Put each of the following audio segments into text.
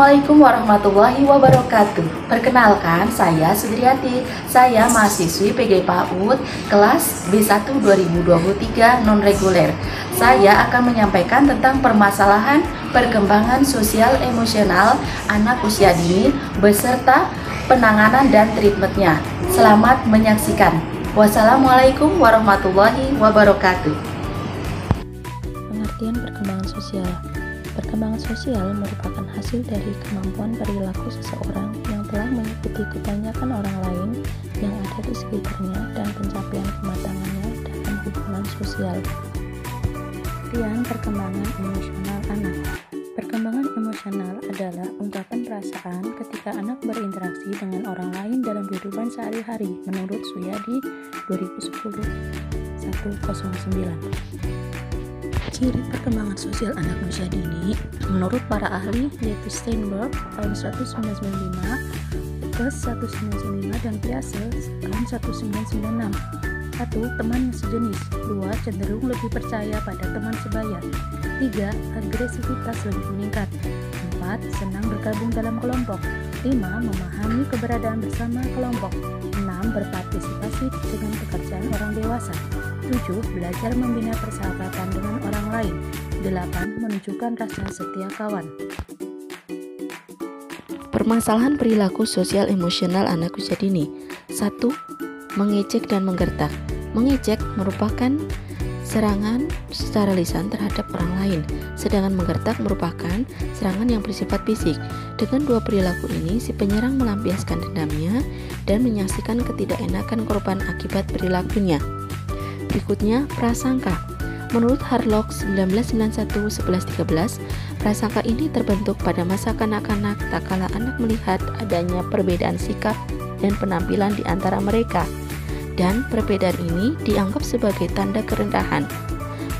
Assalamualaikum warahmatullahi wabarakatuh. Perkenalkan, saya Sudriati. Saya mahasiswi PG PAUD kelas B1 2023 non-reguler. Saya akan menyampaikan tentang permasalahan perkembangan sosial emosional anak usia dini beserta penanganan dan treatmentnya. Selamat menyaksikan. Wassalamualaikum warahmatullahi wabarakatuh. Pengertian perkembangan sosial. Perkembangan sosial merupakan hasil dari kemampuan perilaku seseorang yang telah mengikuti kebanyakan orang lain yang ada di sekitarnya dan pencapaian kematangannya dalam hubungan sosial. Pengertian perkembangan emosional anak. Perkembangan emosional adalah ungkapan perasaan ketika anak berinteraksi dengan orang lain dalam kehidupan sehari-hari menurut Suyadi 2010-109. Ciri perkembangan sosial anak usia dini menurut para ahli yaitu Steinberg tahun 1995, Kes 1995 dan Piaget tahun 1996. 1. Teman yang sejenis. 2. Cenderung lebih percaya pada teman sebaya. 3. Agresivitas lebih meningkat. 4. Senang bergabung dalam kelompok. 5. Memahami keberadaan bersama kelompok. 6. Berpartisipasi dengan pekerjaan orang dewasa. 7. Belajar membina persahabatan dengan orang lain. 8. Menunjukkan rasa setia kawan. Permasalahan perilaku sosial emosional anak usia dini. 1. Mengejek dan menggertak. Mengejek merupakan serangan secara lisan terhadap orang lain, sedangkan menggertak merupakan serangan yang bersifat fisik. Dengan dua perilaku ini, si penyerang melampiaskan dendamnya dan menyaksikan ketidakenakan korban akibat perilakunya. Berikutnya, prasangka. Menurut Harlock 1991-1113, prasangka ini terbentuk pada masa kanak-kanak tak kala anak melihat adanya perbedaan sikap dan penampilan di antara mereka, dan perbedaan ini dianggap sebagai tanda kerendahan.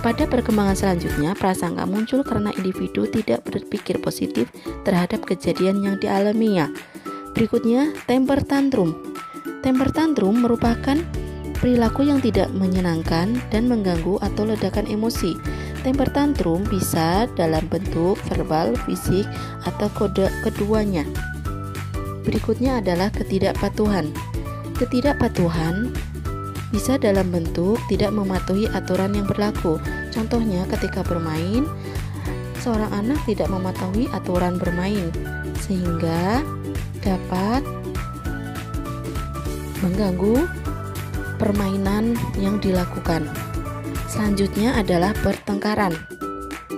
Pada perkembangan selanjutnya, prasangka muncul karena individu tidak berpikir positif terhadap kejadian yang dialaminya. Berikutnya, temper tantrum. Temper tantrum merupakan perilaku yang tidak menyenangkan dan mengganggu atau ledakan emosi. Temper tantrum bisa dalam bentuk verbal, fisik, atau kode keduanya. Berikutnya adalah ketidakpatuhan. Ketidakpatuhan bisa dalam bentuk tidak mematuhi aturan yang berlaku. Contohnya ketika bermain, seorang anak tidak mematuhi aturan bermain sehingga dapat mengganggu permainan yang dilakukan. Selanjutnya adalah pertengkaran.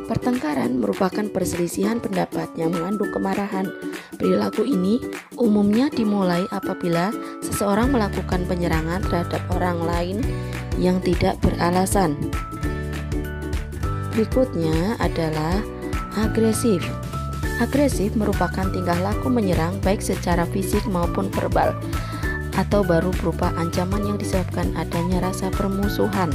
Pertengkaran merupakan perselisihan pendapat yang mengandung kemarahan. Perilaku ini umumnya dimulai apabila seseorang melakukan penyerangan terhadap orang lain yang tidak beralasan. Berikutnya adalah agresif. Agresif merupakan tingkah laku menyerang baik secara fisik maupun verbal, atau baru berupa ancaman yang disebabkan adanya rasa permusuhan.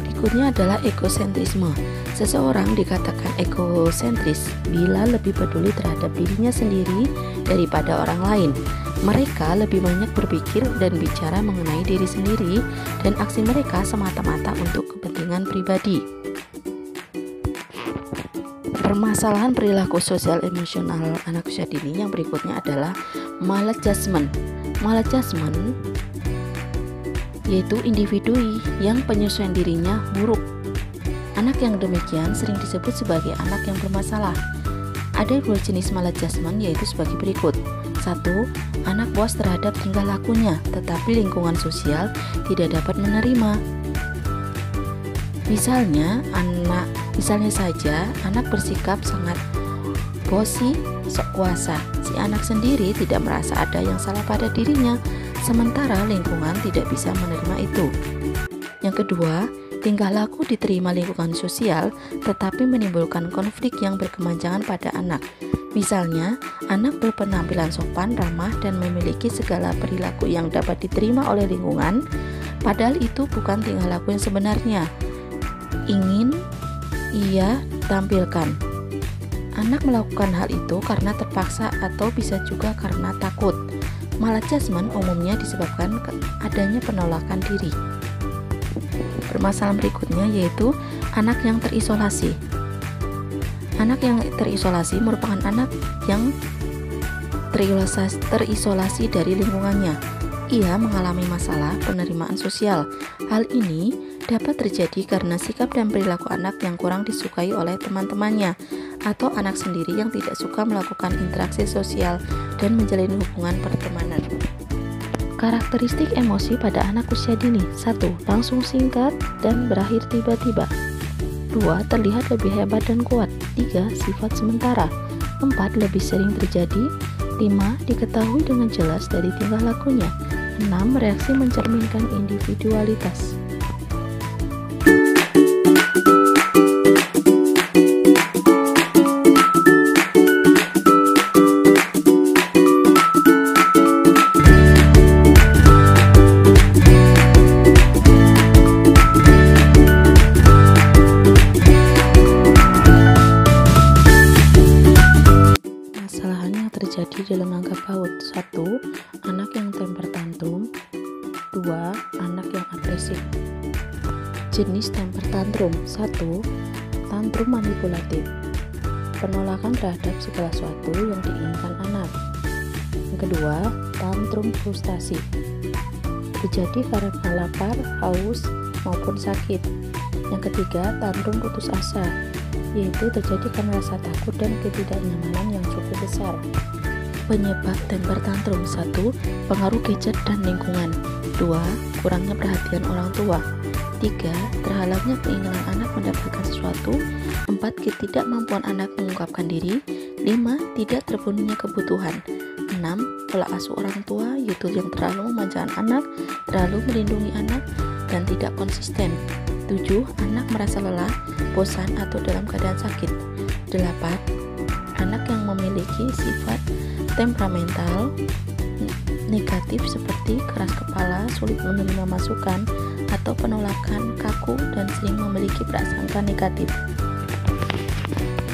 Berikutnya adalah egosentrisme. Seseorang dikatakan egosentris bila lebih peduli terhadap dirinya sendiri daripada orang lain. Mereka lebih banyak berpikir dan bicara mengenai diri sendiri, dan aksi mereka semata-mata untuk kepentingan pribadi. Permasalahan perilaku sosial emosional anak usia dini yang berikutnya adalah maladjustment. Maladjustment yaitu individu yang penyesuaian dirinya buruk. Anak yang demikian sering disebut sebagai anak yang bermasalah. Ada dua jenis maladjustment, yaitu sebagai berikut. 1. Anak puas terhadap tingkah lakunya, tetapi lingkungan sosial tidak dapat menerima. Misalnya saja anak bersikap sangat bossy, sok kuasa. Si anak sendiri tidak merasa ada yang salah pada dirinya, sementara lingkungan tidak bisa menerima itu. Yang kedua, tingkah laku diterima lingkungan sosial tetapi menimbulkan konflik yang berkepanjangan pada anak. Misalnya, anak berpenampilan sopan, ramah, dan memiliki segala perilaku yang dapat diterima oleh lingkungan, padahal itu bukan tingkah laku yang sebenarnya ingin ia tampilkan. Anak melakukan hal itu karena terpaksa atau bisa juga karena takut. Maladjustment umumnya disebabkan adanya penolakan diri. Permasalahan berikutnya yaitu anak yang terisolasi. Anak yang terisolasi merupakan anak yang terisolasi dari lingkungannya. Ia mengalami masalah penerimaan sosial. Hal ini dapat terjadi karena sikap dan perilaku anak yang kurang disukai oleh teman-temannya, atau anak sendiri yang tidak suka melakukan interaksi sosial dan menjalin hubungan pertemanan. Karakteristik emosi pada anak usia dini. 1. Langsung singkat dan berakhir tiba-tiba. 2. Terlihat lebih hebat dan kuat. 3. Sifat sementara. 4. Lebih sering terjadi. 5. Diketahui dengan jelas dari tingkah lakunya. 6. Reaksi mencerminkan individualitas. Terjadi dalam angka PAUD. 1. Anak yang temper tantrum. 2. Anak yang agresif. Jenis temper tantrum. 1. Tantrum manipulatif, penolakan terhadap segala sesuatu yang diinginkan anak. Yang kedua, tantrum frustasi, terjadi karena lapar, haus, maupun sakit. Yang ketiga, tantrum putus asa, yaitu terjadi karena rasa takut dan ketidaknyamanan yang cukup besar. Penyebab temper tantrum. 1. Pengaruh gadget dan lingkungan. 2. Kurangnya perhatian orang tua. 3. Terhalangnya keinginan anak mendapatkan sesuatu. 4. Ketidakmampuan anak mengungkapkan diri. 5. Tidak terpenuhnya kebutuhan. 6. Pola asuh orang tua, yaitu yang terlalu memanjakan anak, terlalu melindungi anak, dan tidak konsisten. 7. Anak merasa lelah, bosan, atau dalam keadaan sakit. 8. Anak yang memiliki sifat temperamental negatif seperti keras kepala, sulit menerima masukan, atau penolakan, kaku, dan sering memiliki prasangka negatif.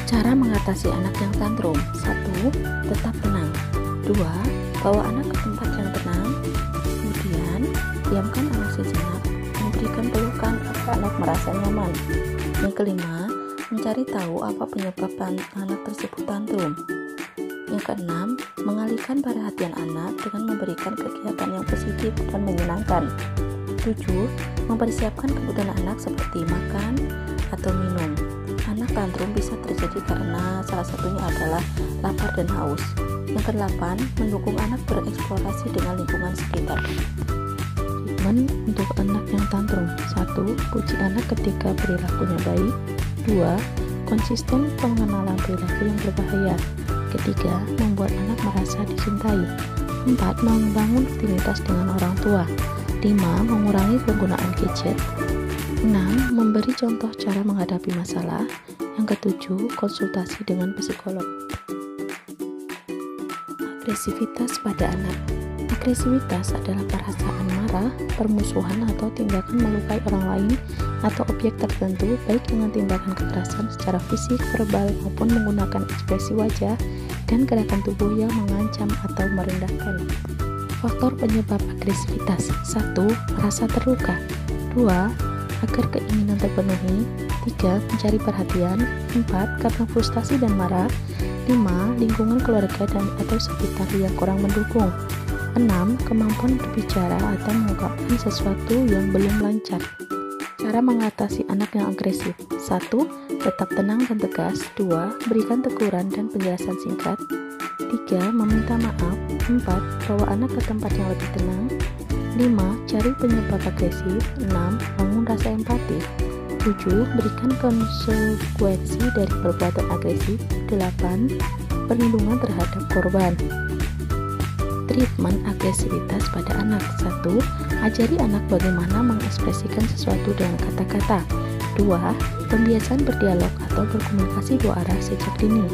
Cara mengatasi anak yang tantrum. 1. Tetap tenang. 2. Bawa anak ke tempat yang tenang. Kemudian, diamkan anak sejenak, memberikan pelukan agar anak merasa nyaman. Yang kelima, mencari tahu apa penyebab anak tersebut tantrum. Yang keenam, mengalihkan perhatian anak dengan memberikan kegiatan yang positif dan menyenangkan. 7. Mempersiapkan kebutuhan anak seperti makan atau minum. Anak tantrum bisa terjadi karena salah satunya adalah lapar dan haus. Yang kedelapan, mendukung anak bereksplorasi dengan lingkungan sekitar. Treatment untuk anak yang tantrum. 1. Puji anak ketika perilakunya baik. 2. Konsisten pengenalan perilaku yang berbahaya. Ketiga, membuat anak merasa dicintai. 4. Membangun rutinitas dengan orang tua. 5. Mengurangi penggunaan gadget. 6. Memberi contoh cara menghadapi masalah. Yang ketujuh, konsultasi dengan psikolog. Agresivitas pada anak. Agresivitas adalah perasaan marah, permusuhan, atau tindakan melukai orang lain atau objek tertentu, baik dengan tindakan kekerasan secara fisik, verbal, maupun menggunakan ekspresi wajah dan gerakan tubuh yang mengancam atau merendahkan. Faktor penyebab agresivitas. 1. Merasa terluka. 2. Agar keinginan terpenuhi. 3. Mencari perhatian. 4. Karena frustasi dan marah. 5. Lingkungan keluarga dan atau sekitar yang kurang mendukung. 6. Kemampuan berbicara atau mengungkapkan sesuatu yang belum lancar. Cara mengatasi anak yang agresif. 1. Tetap tenang dan tegas. 2. Berikan teguran dan penjelasan singkat. 3. Meminta maaf. 4. Bawa anak ke tempat yang lebih tenang. 5. Cari penyebab agresif. 6. Bangun rasa empati. 7. Berikan konsekuensi dari perbuatan agresif. 8. Perlindungan terhadap korban. Treatment agresivitas pada anak. 1. Ajari anak bagaimana mengekspresikan sesuatu dengan kata-kata. 2. Pembiasaan berdialog atau berkomunikasi dua arah sejak dini.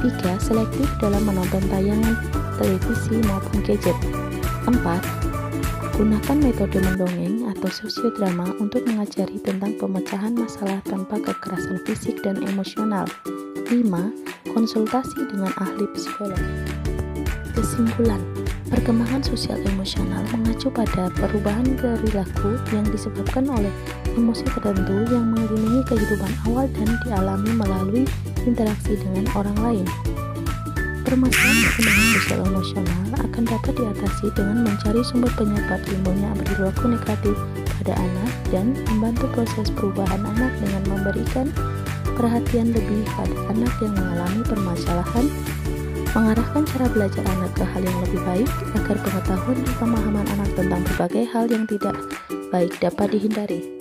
3. Selektif dalam menonton tayangan televisi maupun gadget. 4. Gunakan metode mendongeng atau sosiodrama untuk mengajari tentang pemecahan masalah tanpa kekerasan fisik dan emosional. 5. Konsultasi dengan ahli psikolog. Kesimpulan, Perkembangan sosial emosional mengacu pada perubahan perilaku yang disebabkan oleh emosi tertentu yang mengelilingi kehidupan awal dan dialami melalui interaksi dengan orang lain. Permasalahan perkembangan sosial emosional akan dapat diatasi dengan mencari sumber penyebab timbulnya perilaku negatif pada anak dan membantu proses perubahan anak dengan memberikan perhatian lebih pada anak yang mengalami permasalahan, mengarahkan cara belajar anak ke hal yang lebih baik agar pengetahuan dan pemahaman anak tentang berbagai hal yang tidak baik dapat dihindari.